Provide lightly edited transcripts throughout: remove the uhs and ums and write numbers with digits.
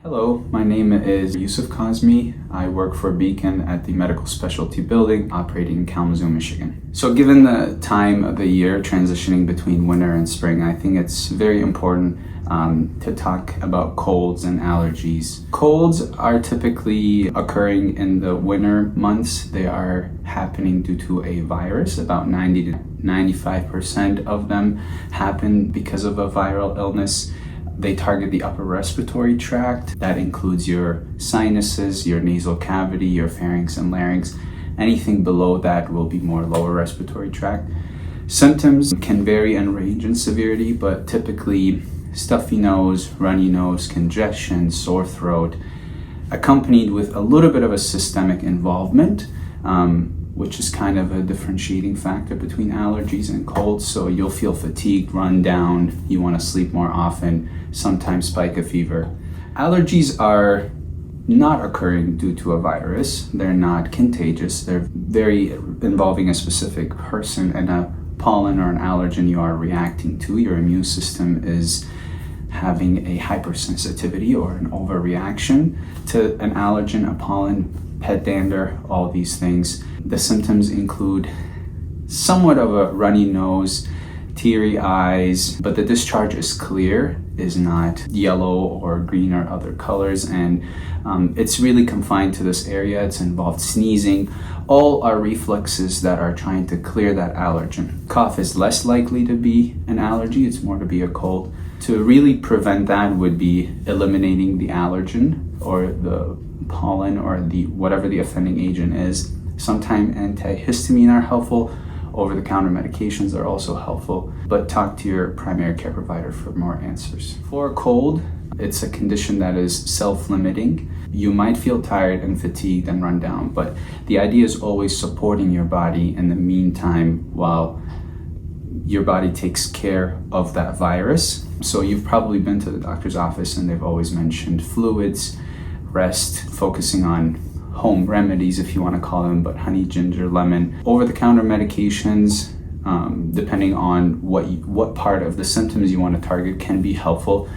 Hello, my name is Yousef Khozmi. I work for Beacon at the Medical Specialty Building operating in Kalamazoo, Michigan. So given the time of the year transitioning between winter and spring, I think it's very important to talk about colds and allergies. Colds are typically occurring in the winter months. They are happening due to a virus. About 90 to 95% of them happen because of a viral illness. They target the upper respiratory tract. That includes your sinuses, your nasal cavity, your pharynx and larynx. Anything below that will be more lower respiratory tract. Symptoms can vary in range and severity, but typically stuffy nose, runny nose, congestion, sore throat, accompanied with a little bit of a systemic involvement, which is kind of a differentiating factor between allergies and colds. So you'll feel fatigued, run down, you want to sleep more often, sometimes spike a fever. Allergies are not occurring due to a virus. They're not contagious. They're very involving a specific person and a pollen or an allergen you are reacting to. Your immune system is having a hypersensitivity or an overreaction to an allergen, a pollen, pet dander, all these things. The symptoms include somewhat of a runny nose, teary eyes, but the discharge is clear, is not yellow or green or other colors, and it's really confined to this area. It's involved sneezing. All are reflexes that are trying to clear that allergen. Cough is less likely to be an allergy, it's more to be a cold. To really prevent that would be eliminating the allergen or the pollen or the whatever the offending agent is. Sometimes antihistamine are helpful. Over-the-counter medications are also helpful, but talk to your primary care provider for more answers. For a cold, it's a condition that is self-limiting. You might feel tired and fatigued and run down, but the idea is always supporting your body in the meantime while your body takes care of that virus. So you've probably been to the doctor's office and they've always mentioned fluids, rest, focusing on home remedies, if you want to call them, but honey, ginger, lemon. Over-the-counter medications, depending on what part of the symptoms you want to target, can be helpful.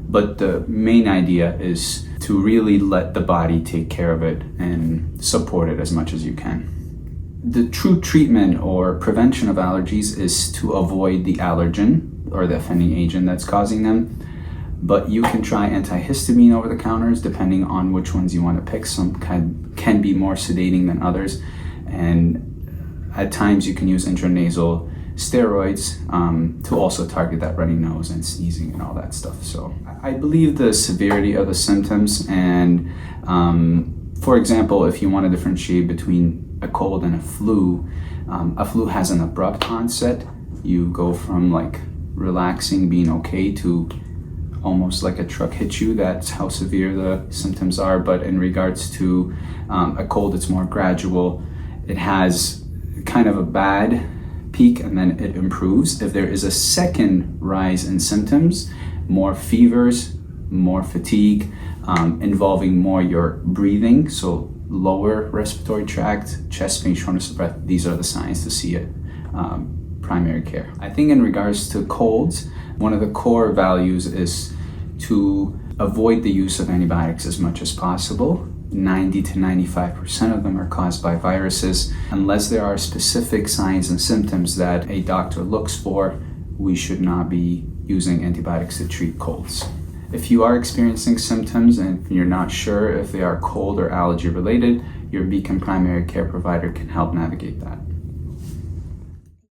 But the main idea is to really let the body take care of it and support it as much as you can. The true treatment or prevention of allergies is to avoid the allergen or the offending agent that's causing them. But you can try antihistamine over the counters depending on which ones you want to pick. Some can be more sedating than others. And at times you can use intranasal steroids to also target that runny nose and sneezing and all that stuff. So I believe the severity of the symptoms, and for example, if you want to differentiate between a cold and a flu has an abrupt onset. You go from like relaxing, being okay, to almost like a truck hit you. That's how severe the symptoms are. But in regards to a cold, it's more gradual. It has kind of a bad peak and then it improves. If there is a second rise in symptoms, more fevers, more fatigue, involving more your breathing, so lower respiratory tract, chest pain, shortness of breath, these are the signs to see it. Primary care. I think in regards to colds, one of the core values is to avoid the use of antibiotics as much as possible. 90 to 95% of them are caused by viruses. Unless there are specific signs and symptoms that a doctor looks for, we should not be using antibiotics to treat colds. If you are experiencing symptoms and you're not sure if they are cold or allergy related, your Beacon primary care provider can help navigate that.